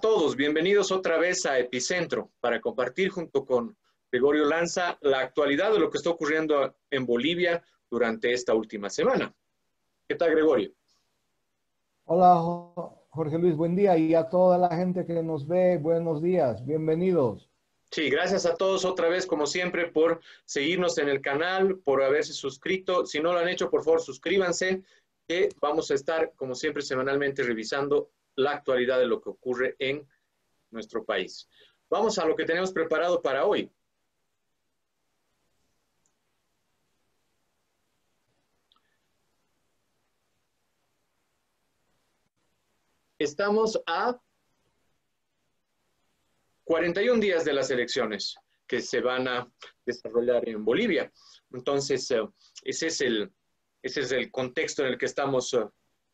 a todos, bienvenidos otra vez a Epicentro para compartir junto con Gregorio Lanza la actualidad de lo que está ocurriendo en Bolivia durante esta última semana. ¿Qué tal, Gregorio? Hola, Jorge Luis, buen día. Y a toda la gente que nos ve, buenos días, bienvenidos. Sí, gracias a todos otra vez, como siempre, por seguirnos en el canal, por haberse suscrito. Si no lo han hecho, por favor, suscríbanse, que vamos a estar, como siempre, semanalmente revisando la actualidad de lo que ocurre en nuestro país. Vamos a lo que tenemos preparado para hoy. Estamos a 41 días de las elecciones que se van a desarrollar en Bolivia. Entonces, ese es el contexto en el que estamos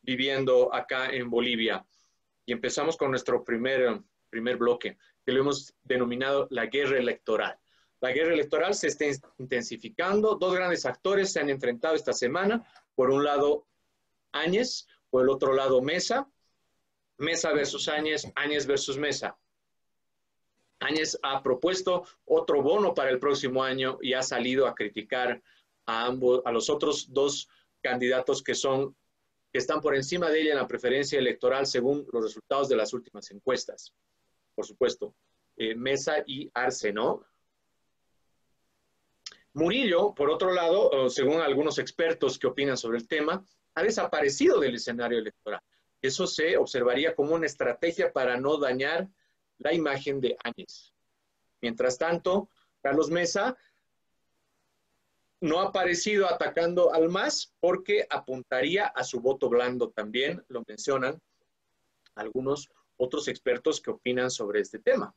viviendo acá en Bolivia. Y empezamos con nuestro primer bloque, que lo hemos denominado la guerra electoral. La guerra electoral se está intensificando. Dos grandes actores se han enfrentado esta semana. Por un lado, Áñez, por el otro lado, Mesa. Mesa versus Áñez, Áñez versus Mesa. Áñez ha propuesto otro bono para el próximo año y ha salido a criticar a los otros dos candidatos que están por encima de ella en la preferencia electoral según los resultados de las últimas encuestas. Por supuesto, Mesa y Arce, ¿no? Murillo, por otro lado, según algunos expertos que opinan sobre el tema, ha desaparecido del escenario electoral. Eso se observaría como una estrategia para no dañar la imagen de Áñez. Mientras tanto, Carlos Mesa no ha aparecido atacando al MAS porque apuntaría a su voto blando también, lo mencionan algunos otros expertos que opinan sobre este tema.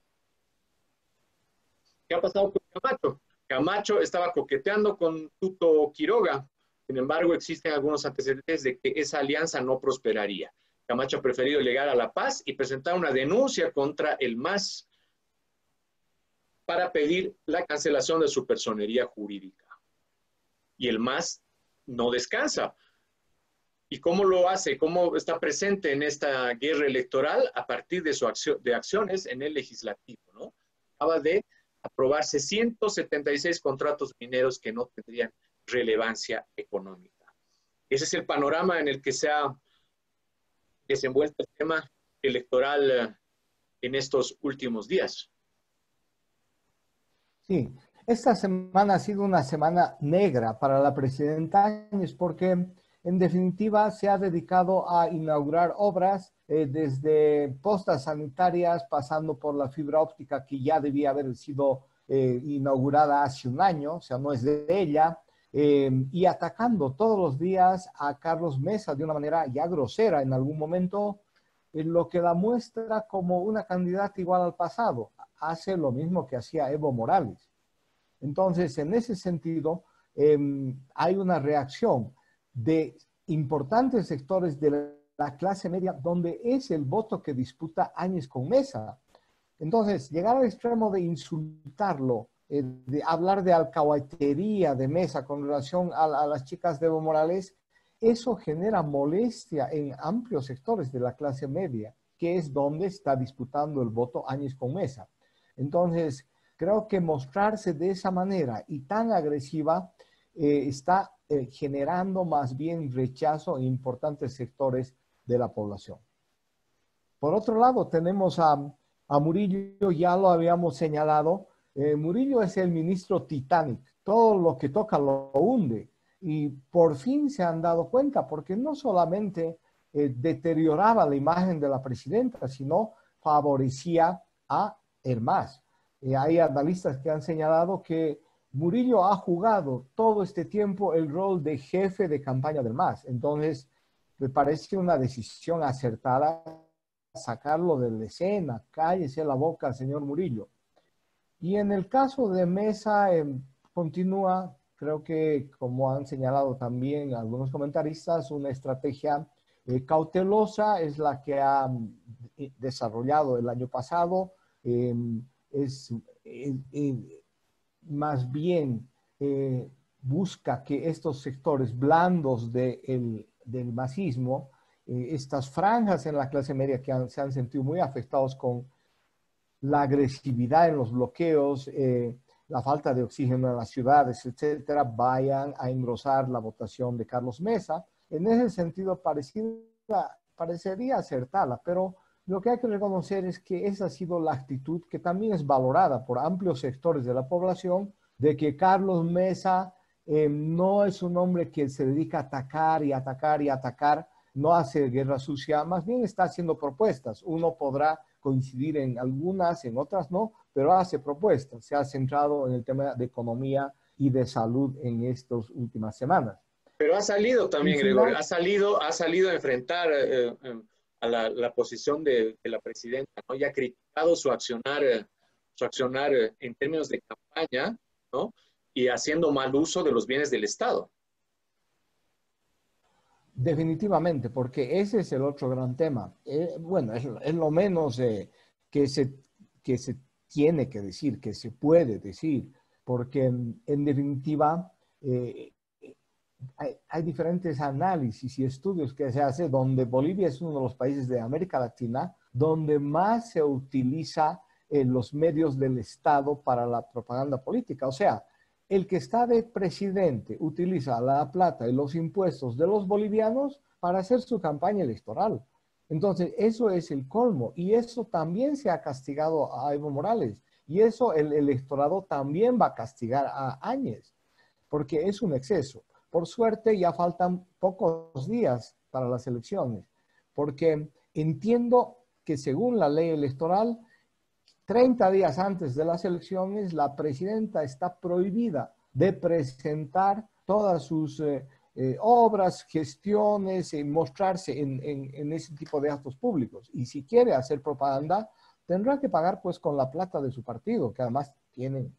¿Qué ha pasado con Camacho? Camacho estaba coqueteando con Tuto Quiroga, sin embargo existen algunos antecedentes de que esa alianza no prosperaría. Camacho ha preferido llegar a La Paz y presentar una denuncia contra el MAS para pedir la cancelación de su personería jurídica. Y el MAS no descansa. ¿Y cómo lo hace? ¿Cómo está presente en esta guerra electoral? A partir de acciones en el legislativo, ¿no? Acaba de aprobarse 176 contratos mineros que no tendrían relevancia económica. Ese es el panorama en el que se ha desenvuelto el tema electoral en estos últimos días. Sí, esta semana ha sido una semana negra para la presidenta Áñez porque en definitiva se ha dedicado a inaugurar obras desde postas sanitarias, pasando por la fibra óptica que ya debía haber sido inaugurada hace un año, o sea, no es de ella, y atacando todos los días a Carlos Mesa de una manera ya grosera en algún momento, lo que la muestra como una candidata igual al pasado. Hace lo mismo que hacía Evo Morales. Entonces, en ese sentido, hay una reacción de importantes sectores de la clase media donde es el voto que disputa Áñez con Mesa. Entonces, llegar al extremo de insultarlo, de hablar de alcahuetería de Mesa con relación a las chicas de Evo Morales, eso genera molestia en amplios sectores de la clase media, que es donde está disputando el voto Áñez con Mesa. Entonces, creo que mostrarse de esa manera y tan agresiva está generando más bien rechazo en importantes sectores de la población. Por otro lado, tenemos a Murillo, ya lo habíamos señalado. Murillo es el ministro Titanic, todo lo que toca lo hunde. Y por fin se han dado cuenta, porque no solamente deterioraba la imagen de la presidenta, sino favorecía a el MAS. Hay analistas que han señalado que Murillo ha jugado todo este tiempo el rol de jefe de campaña del MAS. Entonces, me parece una decisión acertada sacarlo de la escena. Cállese la boca, señor Murillo. Y en el caso de Mesa, continúa, creo que como han señalado también algunos comentaristas, una estrategia cautelosa es la que ha desarrollado el año pasado. Es más bien busca que estos sectores blandos del masismo estas franjas en la clase media que se han sentido muy afectados con la agresividad en los bloqueos, la falta de oxígeno en las ciudades, etcétera, vayan a engrosar la votación de Carlos Mesa. En ese sentido, parecería acertada, pero lo que hay que reconocer es que esa ha sido la actitud que también es valorada por amplios sectores de la población, de que Carlos Mesa no es un hombre que se dedica a atacar y atacar y atacar, no hace guerra sucia, más bien está haciendo propuestas. Uno podrá coincidir en algunas, en otras no, pero hace propuestas. Se ha centrado en el tema de economía y de salud en estas últimas semanas. Pero ha salido En también, Gregorio, final, ha salido a enfrentar a la posición de la presidenta, ¿no? Y ha criticado su accionar en términos de campaña, ¿no? Y haciendo mal uso de los bienes del Estado. definitivamente, porque ese es el otro gran tema. Bueno, es lo menos que, se, que se tiene que decir, que se puede decir, porque en definitiva hay diferentes análisis y estudios que se hacen donde Bolivia es uno de los países de América Latina donde más se utiliza los medios del Estado para la propaganda política. O sea, el que está de presidente utiliza la plata y los impuestos de los bolivianos para hacer su campaña electoral. Entonces, eso es el colmo y eso también se ha castigado a Evo Morales y eso el electorado también va a castigar a Áñez porque es un exceso. Por suerte ya faltan pocos días para las elecciones, porque entiendo que según la ley electoral, 30 días antes de las elecciones, la presidenta está prohibida de presentar todas sus obras, gestiones, mostrarse en ese tipo de actos públicos. Y si quiere hacer propaganda, tendrá que pagar pues con la plata de su partido, que además tienen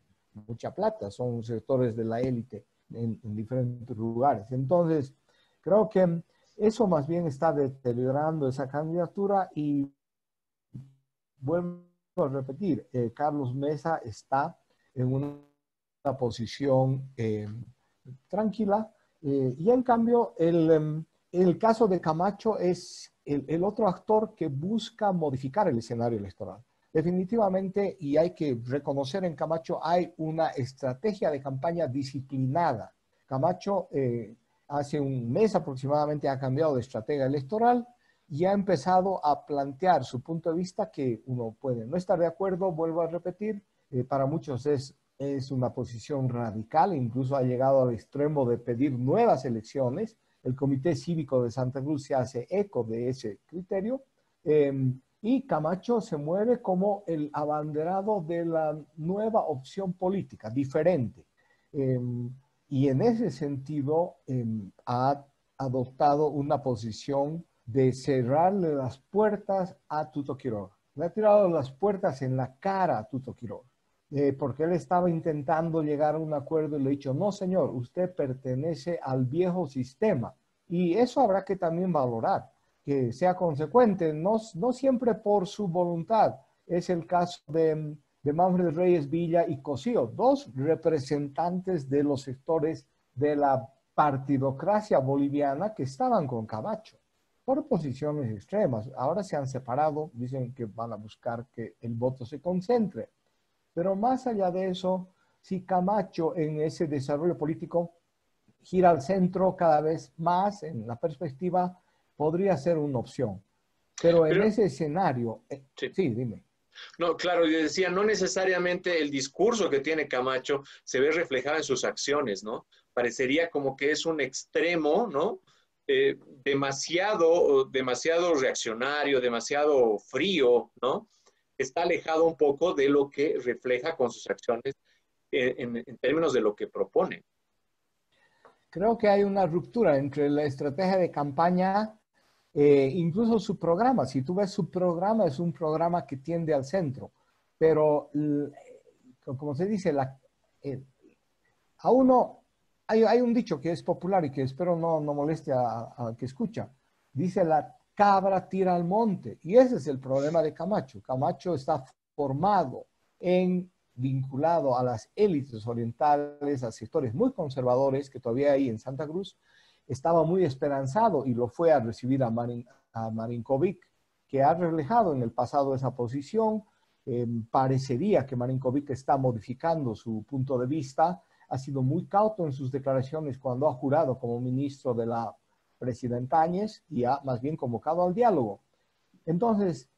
mucha plata, son sectores de la élite en diferentes lugares. Entonces, creo que eso más bien está deteriorando esa candidatura y vuelvo a repetir, Carlos Mesa está en una posición tranquila y en cambio el caso de Camacho es el otro actor que busca modificar el escenario electoral. Definitivamente, y hay que reconocer en Camacho, hay una estrategia de campaña disciplinada. Camacho hace un mes aproximadamente ha cambiado de estrategia electoral y ha empezado a plantear su punto de vista que uno puede no estar de acuerdo, vuelvo a repetir, para muchos es una posición radical, incluso ha llegado al extremo de pedir nuevas elecciones. El Comité Cívico de Santa Cruz se hace eco de ese criterio. Y Camacho se mueve como el abanderado de la nueva opción política, diferente. Y en ese sentido ha adoptado una posición de cerrarle las puertas a Tuto Quiroga. Le ha tirado las puertas en la cara a Tuto Quiroga, porque él estaba intentando llegar a un acuerdo y le ha dicho, no señor, usted pertenece al viejo sistema. Y eso habrá que también valorar, que sea consecuente, no siempre por su voluntad. Es el caso de Manfred Reyes Villa y Cosío, dos representantes de los sectores de la partidocracia boliviana que estaban con Camacho por posiciones extremas. Ahora se han separado, dicen que van a buscar que el voto se concentre. Pero más allá de eso, si Camacho en ese desarrollo político gira al centro cada vez más en la perspectiva, podría ser una opción. Pero en ese escenario, sí, dime. No, claro, yo decía, no necesariamente el discurso que tiene Camacho se ve reflejado en sus acciones, ¿no? Parecería como que es un extremo, ¿no? Demasiado reaccionario, demasiado frío, ¿no? Está alejado un poco de lo que refleja con sus acciones en términos de lo que propone. Creo que hay una ruptura entre la estrategia de campaña, incluso su programa. Si tú ves su programa, es un programa que tiende al centro, pero como se dice, a uno... Hay un dicho que es popular y que espero no moleste a que escucha. Dice, la cabra tira al monte. Y ese es el problema de Camacho. Camacho está formado vinculado a las élites orientales, a sectores muy conservadores que todavía hay en Santa Cruz. Estaba muy esperanzado y lo fue a recibir a a Marinkovic, que ha reflejado en el pasado esa posición. Parecería que Marinkovic está modificando su punto de vista. Ha sido muy cauto en sus declaraciones cuando ha jurado como ministro de la presidenta Áñez y ha más bien convocado al diálogo. Entonces,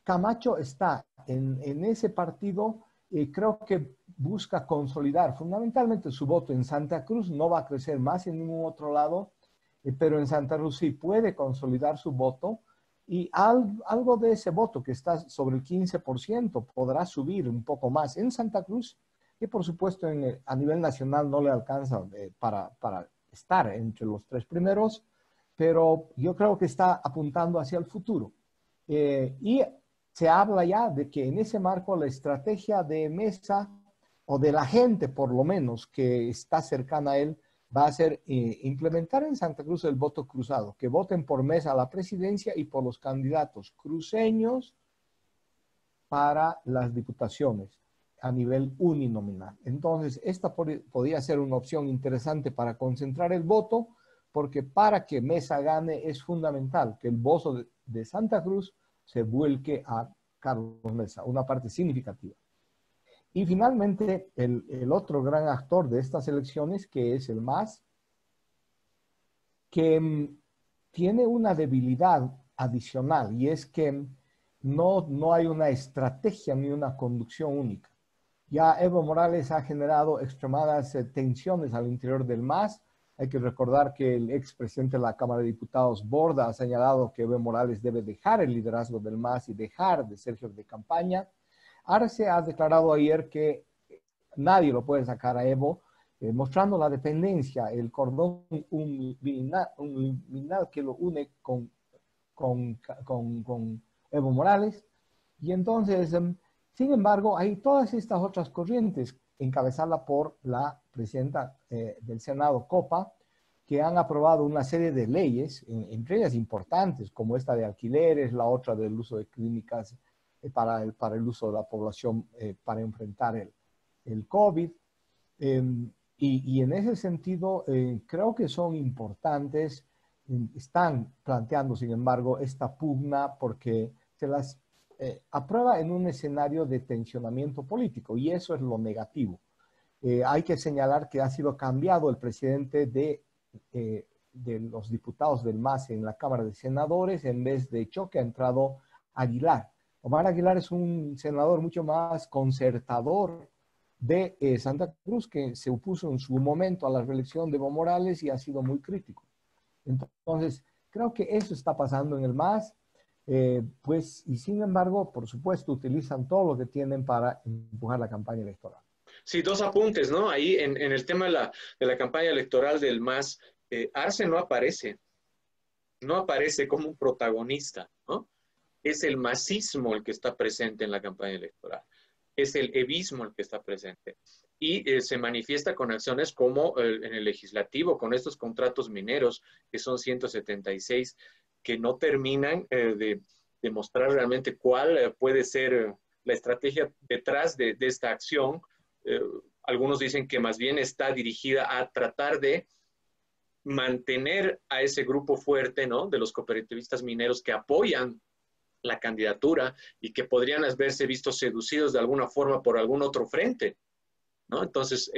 Camacho está en ese partido y creo que busca consolidar fundamentalmente su voto en Santa Cruz. No va a crecer más en ningún otro lado, pero en Santa Cruz sí puede consolidar su voto y algo de ese voto que está sobre el 15% podrá subir un poco más en Santa Cruz, que por supuesto a nivel nacional no le alcanza para estar entre los tres primeros, pero yo creo que está apuntando hacia el futuro. Y se habla ya de que en ese marco la estrategia de Mesa, o de la gente por lo menos que está cercana a él, va a ser implementar en Santa Cruz el voto cruzado, que voten por Mesa a la presidencia y por los candidatos cruceños para las diputaciones a nivel uninominal. Entonces, esta podría ser una opción interesante para concentrar el voto, porque para que Mesa gane es fundamental que el voto de Santa Cruz se vuelque a Carlos Mesa, una parte significativa. Y finalmente, el otro gran actor de estas elecciones, que es el MAS, que tiene una debilidad adicional, y es que no hay una estrategia ni una conducción única. Ya Evo Morales ha generado extremadas tensiones al interior del MAS. Hay que recordar que el expresidente de la Cámara de Diputados, Borda, ha señalado que Evo Morales debe dejar el liderazgo del MAS y dejar de ser jefe de campaña. Arce ha declarado ayer que nadie lo puede sacar a Evo, mostrando la dependencia, el cordón umbilical que lo une con Evo Morales. Y entonces, sin embargo, hay todas estas otras corrientes, encabezada por la presidenta del Senado, Copa, que han aprobado una serie de leyes, entre ellas importantes, como esta de alquileres, la otra del uso de clínicas para el uso de la población para enfrentar el COVID. Y en ese sentido, creo que son importantes. Están planteando, sin embargo, esta pugna porque se las aprueba en un escenario de tensionamiento político, y eso es lo negativo. Hay que señalar que ha sido cambiado el presidente de los diputados del MAS en la Cámara de Senadores. En vez de Choque ha entrado Aguilar. Omar Aguilar es un senador mucho más concertador de Santa Cruz, que se opuso en su momento a la reelección de Evo Morales y ha sido muy crítico. Entonces, creo que eso está pasando en el MAS, pues, y sin embargo, por supuesto, utilizan todo lo que tienen para empujar la campaña electoral. Sí, dos apuntes, ¿no? Ahí en el tema de la campaña electoral del MAS, Arce no aparece como un protagonista, ¿no? Es el masismo el que está presente en la campaña electoral, es el evismo el que está presente. Y se manifiesta con acciones como en el legislativo, con estos contratos mineros, que son 176, que no terminan de mostrar realmente cuál puede ser la estrategia detrás de esta acción. Algunos dicen que más bien está dirigida a tratar de mantener a ese grupo fuerte, ¿no?, de los cooperativistas mineros que apoyan la candidatura y que podrían verse vistos seducidos de alguna forma por algún otro frente, ¿no? Entonces,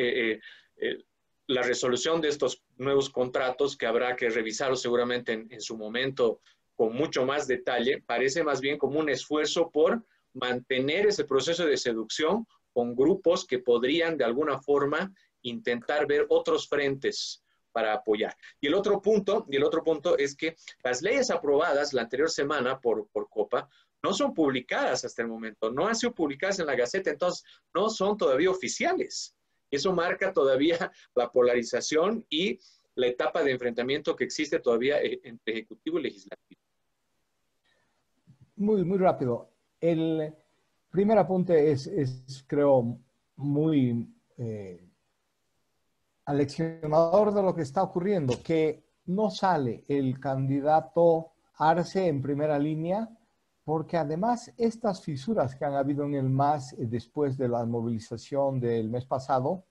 la resolución de estos nuevos contratos, que habrá que revisarlos seguramente en su momento con mucho más detalle, parece más bien como un esfuerzo por mantener ese proceso de seducción con grupos que podrían de alguna forma intentar ver otros frentes para apoyar. Y el otro punto es que las leyes aprobadas la anterior semana por Copa no son publicadas hasta el momento, no han sido publicadas en la Gaceta, entonces no son todavía oficiales. Eso marca todavía la polarización y la etapa de enfrentamiento que existe todavía entre Ejecutivo y Legislativo. Muy rápido. El primer apunte es creo, muy aleccionador de lo que está ocurriendo, que no sale el candidato Arce en primera línea, porque además estas fisuras que han habido en el MAS después de la movilización del mes pasado,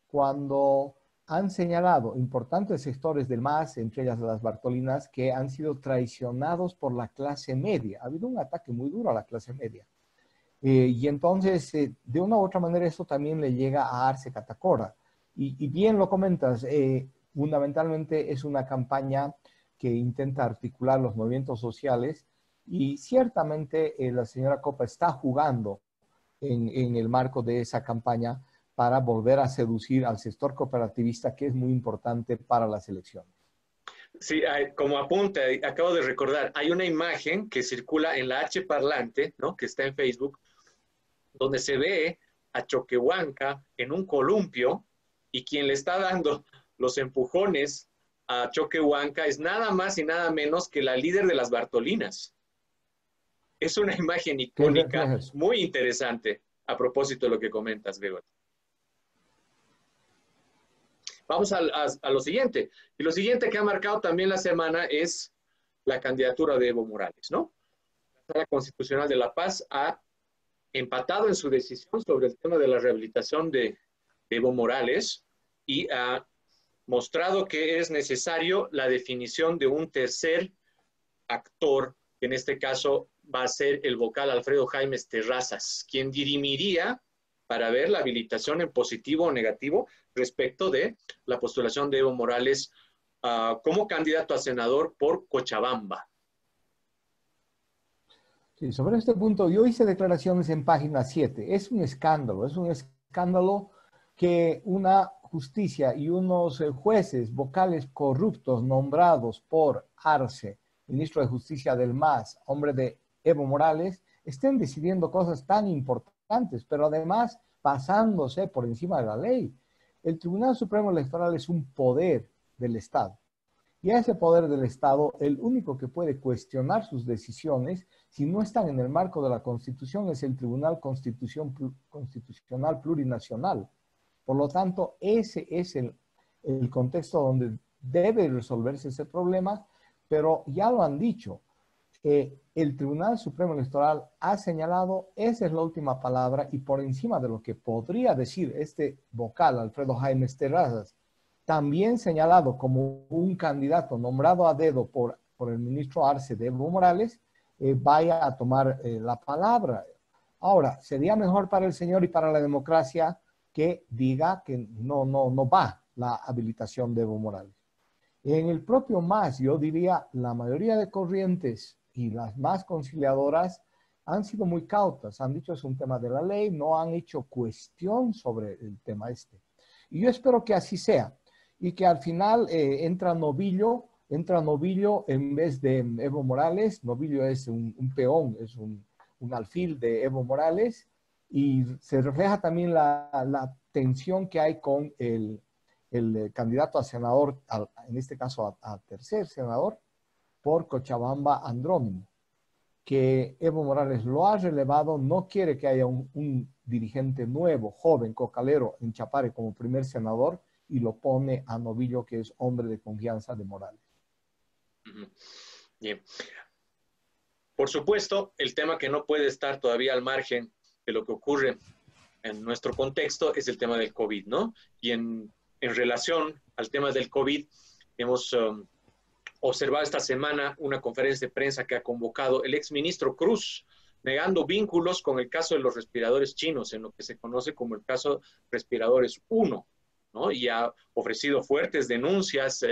cuando han señalado importantes sectores del MAS, entre ellas las Bartolinas, que han sido traicionados por la clase media. Ha habido un ataque muy duro a la clase media. Y entonces, de una u otra manera, eso también le llega a Arce Catacora. Y bien lo comentas, fundamentalmente es una campaña que intenta articular los movimientos sociales y ciertamente la señora Copa está jugando en el marco de esa campaña para volver a seducir al sector cooperativista, que es muy importante para las elecciones. Sí, como apunte, acabo de recordar, hay una imagen que circula en la H parlante, ¿no? Que está en Facebook, donde se ve a Choquehuanca en un columpio y quien le está dando los empujones a Choquehuanca es nada más y nada menos que la líder de las Bartolinas. Es una imagen ¿Qué icónica, refleja eso? muy interesante, a propósito de lo que comentas, Gregor. Vamos a lo siguiente. Y lo siguiente que ha marcado también la semana es la candidatura de Evo Morales, ¿no? La Sala Constitucional de La Paz ha empatado en su decisión sobre el tema de la rehabilitación de Evo Morales y ha mostrado que es necesario la definición de un tercer actor, que en este caso va a ser el vocal Alfredo Jaimes Terrazas, quien dirimiría para ver la habilitación en positivo o negativo respecto de la postulación de Evo Morales como candidato a senador por Cochabamba. Sí, sobre este punto, yo hice declaraciones en página 7. Es un escándalo que una justicia y unos jueces vocales corruptos nombrados por Arce, ministro de Justicia del MAS, hombre de Evo Morales, estén decidiendo cosas tan importantes, pero además pasándose por encima de la ley. El Tribunal Supremo Electoral es un poder del Estado. Y a ese poder del Estado, el único que puede cuestionar sus decisiones, si no están en el marco de la Constitución, es el Tribunal Constitucional Plurinacional. Por lo tanto, ese es el contexto donde debe resolverse ese problema, pero ya lo han dicho, el Tribunal Supremo Electoral ha señalado, esa es la última palabra, y por encima de lo que podría decir este vocal, Alfredo Jaimes Terrazas, también señalado como un candidato nombrado a dedo por el ministro Arce de Evo Morales, vaya a tomar la palabra. Ahora, sería mejor para el señor y para la democracia que diga que no va la habilitación de Evo Morales. En el propio MAS, yo diría, la mayoría de corrientes y las más conciliadoras han sido muy cautas, han dicho es un tema de la ley, no han hecho cuestión sobre el tema este. Y yo espero que así sea y que al final entra Novillo en vez de Evo Morales. Novillo es un peón, es un alfil de Evo Morales, y se refleja también la tensión que hay con el candidato a senador, en este caso a tercer senador, por Cochabamba, Andrónimo, que Evo Morales lo ha relevado, no quiere que haya un dirigente nuevo, joven, cocalero en Chapare como primer senador, y lo pone a Novillo, que es hombre de confianza de Morales. Bien. Por supuesto, el tema que no puede estar todavía al margen de lo que ocurre en nuestro contexto es el tema del COVID, ¿no? Y en relación al tema del COVID, hemos observado esta semana una conferencia de prensa que ha convocado el exministro Cruz, negando vínculos con el caso de los respiradores chinos, en lo que se conoce como el caso Respiradores 1, ¿no? Y ha ofrecido fuertes denuncias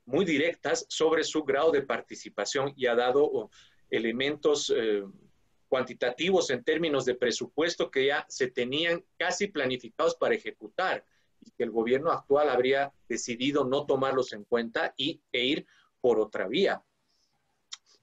muy directas sobre su grado de participación y ha dado elementos cuantitativos en términos de presupuesto que ya se tenían casi planificados para ejecutar y que el gobierno actual habría decidido no tomarlos en cuenta e ir por otra vía.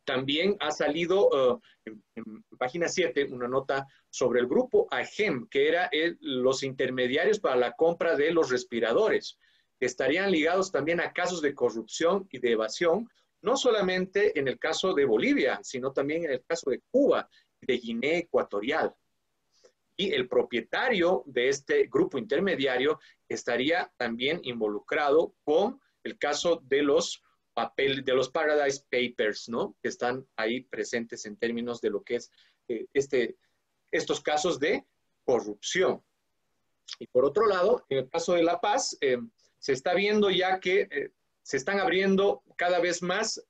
También ha salido en página 7 una nota sobre el grupo AGEM, que era los intermediarios para la compra de los respiradores, que estarían ligados también a casos de corrupción y de evasión, no solamente en el caso de Bolivia, sino también en el caso de Cuba y de Guinea Ecuatorial. Y el propietario de este grupo intermediario estaría también involucrado con el caso de los Paradise Papers, ¿no? Que están ahí presentes en términos de lo que es estos casos de corrupción. Y por otro lado, en el caso de La Paz, se está viendo ya que se están abriendo cada vez más,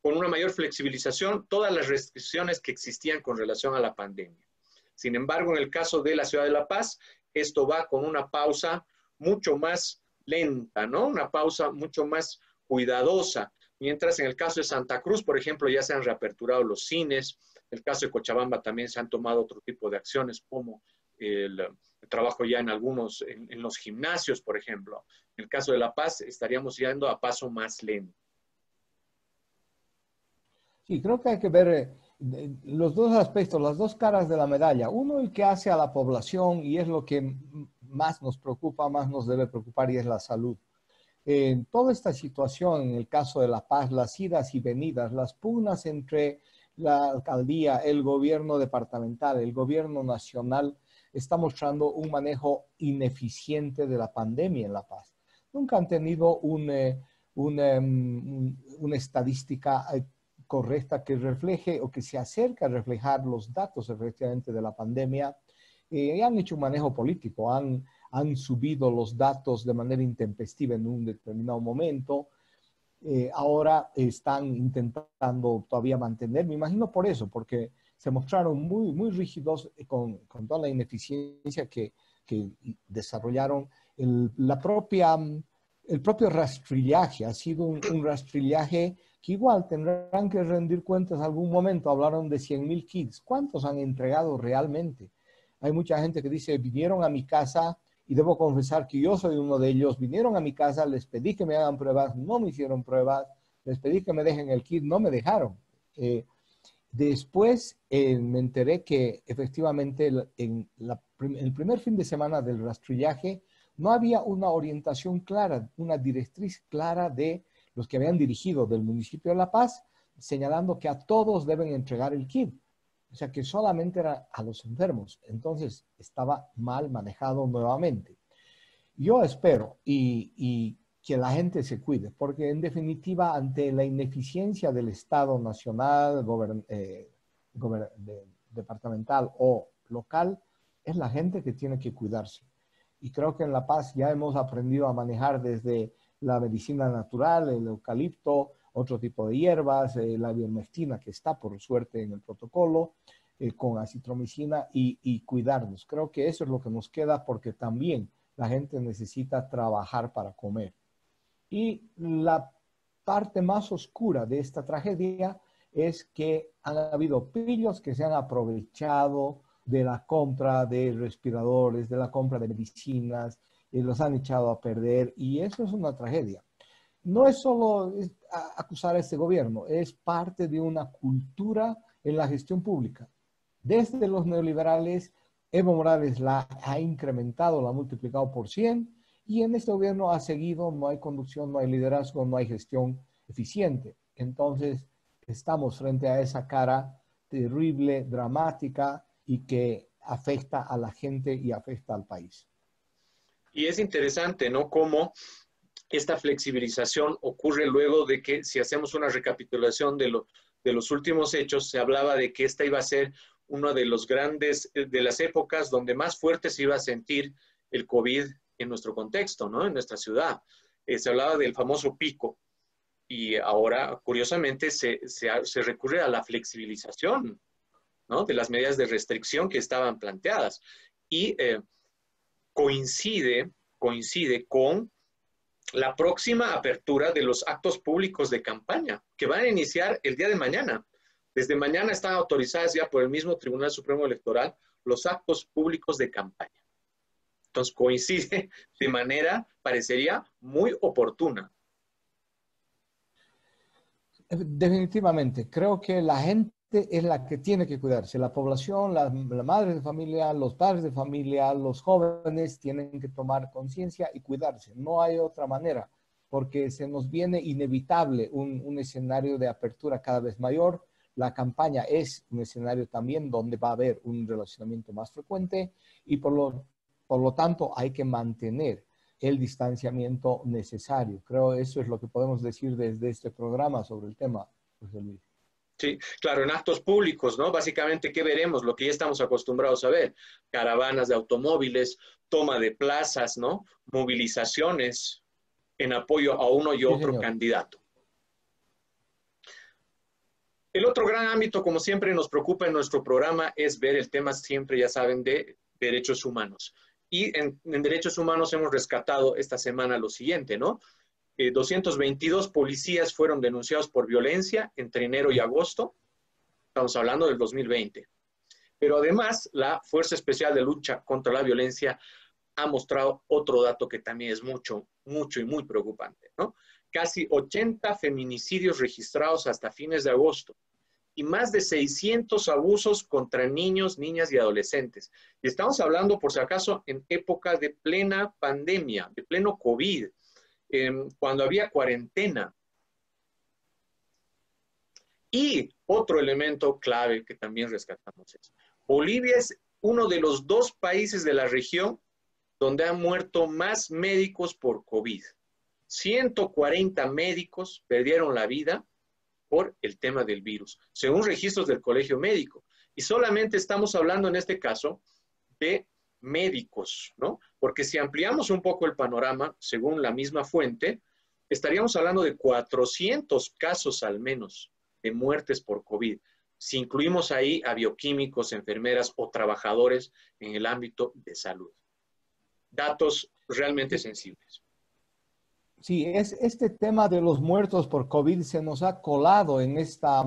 con una mayor flexibilización, todas las restricciones que existían con relación a la pandemia. Sin embargo, en el caso de la ciudad de La Paz, esto va con una pausa mucho más lenta, ¿no? Una pausa mucho más cuidadosa. Mientras en el caso de Santa Cruz, por ejemplo, ya se han reaperturado los cines. En el caso de Cochabamba también se han tomado otro tipo de acciones, como el trabajo ya en algunos, en los gimnasios, por ejemplo. En el caso de La Paz, estaríamos yendo a paso más lento. Sí, creo que hay que ver los dos aspectos, las dos caras de la medalla. Uno, el que hace a la población, y es lo que más nos preocupa, más nos debe preocupar, y es la salud. En toda esta situación, en el caso de La Paz, las idas y venidas, las pugnas entre la alcaldía, el gobierno departamental, el gobierno nacional, está mostrando un manejo ineficiente de la pandemia en La Paz. Nunca han tenido una estadística correcta que refleje o que se acerque a reflejar los datos efectivamente de la pandemia. Han hecho un manejo político, han subido los datos de manera intempestiva en un determinado momento. Ahora están intentando todavía mantener, me imagino por eso, porque se mostraron muy rígidos con toda la ineficiencia que desarrollaron. El propio rastrillaje ha sido un rastrillaje que igual tendrán que rendir cuentas en algún momento. Hablaron de 100,000 kits. ¿Cuántos han entregado realmente? Hay mucha gente que dice, vinieron a mi casa, y debo confesar que yo soy uno de ellos. Vinieron a mi casa, les pedí que me hagan pruebas, no me hicieron pruebas, les pedí que me dejen el kit, no me dejaron. Después me enteré que efectivamente en el primer fin de semana del rastrillaje no había una orientación clara, una directriz clara de los que habían dirigido del municipio de La Paz, señalando que a todos deben entregar el kit. O sea, que solamente era a los enfermos. Entonces, estaba mal manejado nuevamente. Yo espero y que la gente se cuide, porque en definitiva, ante la ineficiencia del Estado nacional, departamental o local, es la gente que tiene que cuidarse. Y creo que en La Paz ya hemos aprendido a manejar desde la medicina natural, el eucalipto, otro tipo de hierbas, la ivermectina, que está por suerte en el protocolo, con acitromicina, y cuidarnos. Creo que eso es lo que nos queda, porque también la gente necesita trabajar para comer. Y la parte más oscura de esta tragedia es que han habido pillos que se han aprovechado de la compra de respiradores, de la compra de medicinas, y los han echado a perder, y eso es una tragedia. No es solo acusar a este gobierno, es parte de una cultura en la gestión pública. Desde los neoliberales, Evo Morales la ha incrementado, la ha multiplicado por 100, y en este gobierno ha seguido, no hay conducción, no hay liderazgo, no hay gestión eficiente. Entonces, estamos frente a esa cara terrible, dramática, y que afecta a la gente y afecta al país. Y es interesante, ¿no? Cómo esta flexibilización ocurre luego de que, si hacemos una recapitulación de los últimos hechos, se hablaba de que esta iba a ser una de las épocas donde más fuerte se iba a sentir el COVID en nuestro contexto, ¿no? En nuestra ciudad. Se hablaba del famoso pico, y ahora, curiosamente, se recurre a la flexibilización, ¿no? De las medidas de restricción que estaban planteadas. Y coincide con la próxima apertura de los actos públicos de campaña, que van a iniciar el día de mañana. Desde mañana están autorizadas ya por el mismo Tribunal Supremo Electoral los actos públicos de campaña. Entonces coincide de manera, parecería, muy oportuna. Definitivamente, creo que la gente es la que tiene que cuidarse. La población, la madre de familia, los padres de familia, los jóvenes tienen que tomar conciencia y cuidarse. No hay otra manera, porque se nos viene inevitable un escenario de apertura cada vez mayor. La campaña es un escenario también donde va a haber un relacionamiento más frecuente, y por lo tanto hay que mantener el distanciamiento necesario. Creo eso es lo que podemos decir desde este programa sobre el tema, José Luis. Sí, claro, en actos públicos, ¿no? Básicamente, ¿qué veremos? Lo que ya estamos acostumbrados a ver: caravanas de automóviles, toma de plazas, ¿no? Movilizaciones, en apoyo a uno y Sí, otro señor. candidato. El otro gran ámbito, como siempre nos preocupa en nuestro programa, es ver el tema siempre, ya saben, de derechos humanos. Y en derechos humanos hemos rescatado esta semana lo siguiente, ¿no? 222 policías fueron denunciados por violencia entre enero y agosto. Estamos hablando del 2020. Pero además, la Fuerza Especial de Lucha contra la Violencia ha mostrado otro dato que también es mucho, mucho y muy preocupante, ¿no? Casi 80 feminicidios registrados hasta fines de agosto y más de 600 abusos contra niños, niñas y adolescentes. Y estamos hablando, por si acaso, en época de plena pandemia, de pleno COVID, cuando había cuarentena. Y otro elemento clave que también rescatamos es, Bolivia es uno de los 2 países de la región donde han muerto más médicos por COVID. 140 médicos perdieron la vida por el tema del virus, según registros del Colegio Médico. Y solamente estamos hablando en este caso de médicos, ¿no? Porque si ampliamos un poco el panorama, según la misma fuente, estaríamos hablando de 400 casos al menos de muertes por COVID. Si incluimos ahí a bioquímicos, enfermeras o trabajadores en el ámbito de salud. Datos realmente sensibles. Sí, este tema de los muertos por COVID se nos ha colado en esta,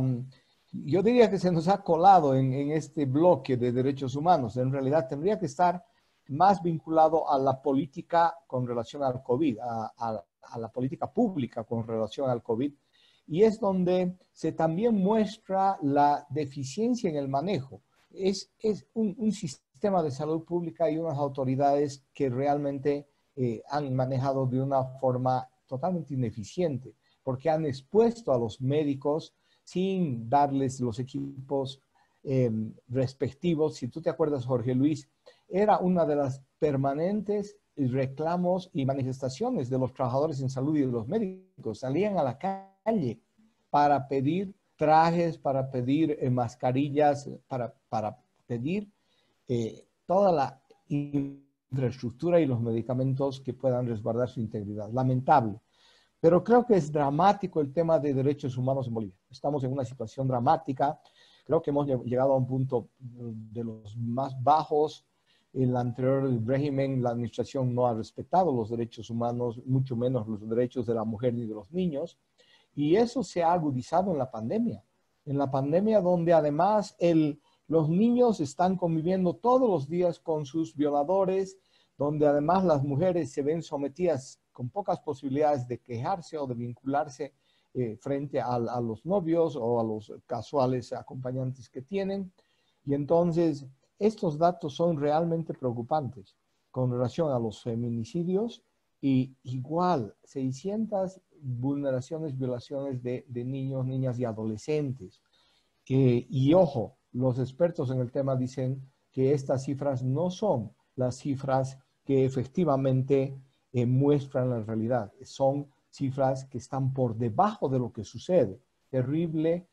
yo diría que se nos ha colado en este bloque de derechos humanos. En realidad tendría que estar más vinculado a la política con relación al COVID, a la política pública con relación al COVID. Y es donde se también muestra la deficiencia en el manejo. Es un sistema de salud pública y unas autoridades que realmente han manejado de una forma totalmente ineficiente, porque han expuesto a los médicos sin darles los equipos respectivos. Si tú te acuerdas, Jorge Luis, era una de las permanentes reclamos y manifestaciones de los trabajadores en salud y de los médicos. Salían a la calle para pedir trajes, para pedir mascarillas, para pedir toda la infraestructura y los medicamentos que puedan resguardar su integridad. Lamentable. Pero creo que es dramático el tema de derechos humanos en Bolivia. Estamos en una situación dramática. Creo que hemos llegado a un punto de los más bajos. En el anterior régimen, la administración no ha respetado los derechos humanos, mucho menos los derechos de la mujer ni de los niños. Y eso se ha agudizado en la pandemia. En la pandemia donde además los niños están conviviendo todos los días con sus violadores, donde además las mujeres se ven sometidas con pocas posibilidades de quejarse o de vincularse frente a los novios o a los casuales acompañantes que tienen. Y entonces, estos datos son realmente preocupantes con relación a los feminicidios y igual 600 vulneraciones, violaciones de niños, niñas y adolescentes. Y ojo, los expertos en el tema dicen que estas cifras no son las cifras que efectivamente muestran la realidad. Son cifras que están por debajo de lo que sucede. Terrible.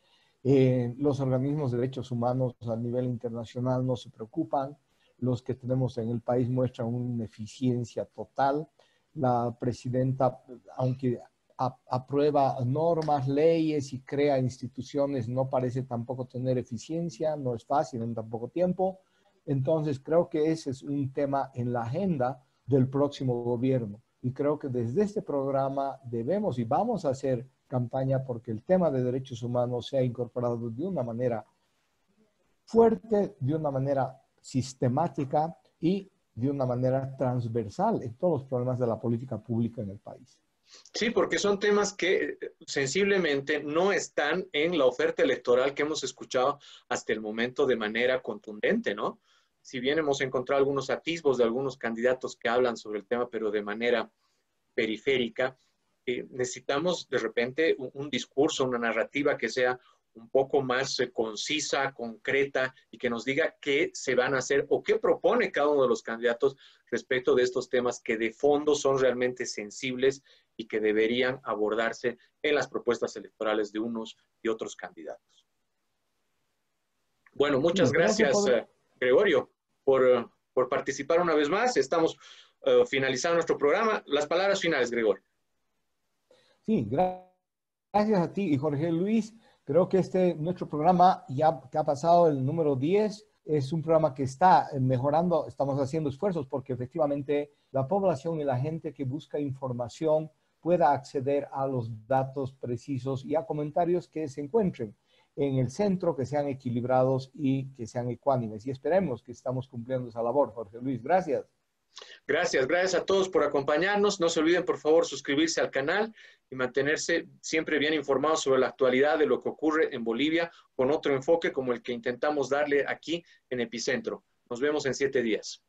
Los organismos de derechos humanos a nivel internacional no se preocupan. Los que tenemos en el país muestran una ineficiencia total. La presidenta, aunque aprueba normas, leyes y crea instituciones, no parece tampoco tener eficiencia, no es fácil en tan poco tiempo. Entonces creo que ese es un tema en la agenda del próximo gobierno. Y creo que desde este programa debemos y vamos a hacer campaña porque el tema de derechos humanos sea incorporado de una manera fuerte, de una manera sistemática y de una manera transversal en todos los problemas de la política pública en el país. Sí, porque son temas que sensiblemente no están en la oferta electoral que hemos escuchado hasta el momento de manera contundente, ¿no? Si bien hemos encontrado algunos atisbos de algunos candidatos que hablan sobre el tema, pero de manera periférica, necesitamos de repente un discurso, una narrativa que sea un poco más concisa, concreta y que nos diga qué se van a hacer o qué propone cada uno de los candidatos respecto de estos temas que de fondo son realmente sensibles y que deberían abordarse en las propuestas electorales de unos y otros candidatos. Bueno, muchas gracias, Gregorio, por participar una vez más. Estamos finalizando nuestro programa. Las palabras finales, Gregorio. Sí, gracias a ti y Jorge Luis. Creo que nuestro programa, ya que ha pasado el número 10, es un programa que está mejorando, estamos haciendo esfuerzos porque efectivamente la población y la gente que busca información pueda acceder a los datos precisos y a comentarios que se encuentren en el centro, que sean equilibrados y que sean ecuánimes. Y esperemos que estamos cumpliendo esa labor, Jorge Luis. Gracias. Gracias, gracias a todos por acompañarnos. No se olviden, por favor, suscribirse al canal y mantenerse siempre bien informados sobre la actualidad de lo que ocurre en Bolivia con otro enfoque como el que intentamos darle aquí en Epicentro. Nos vemos en 7 días.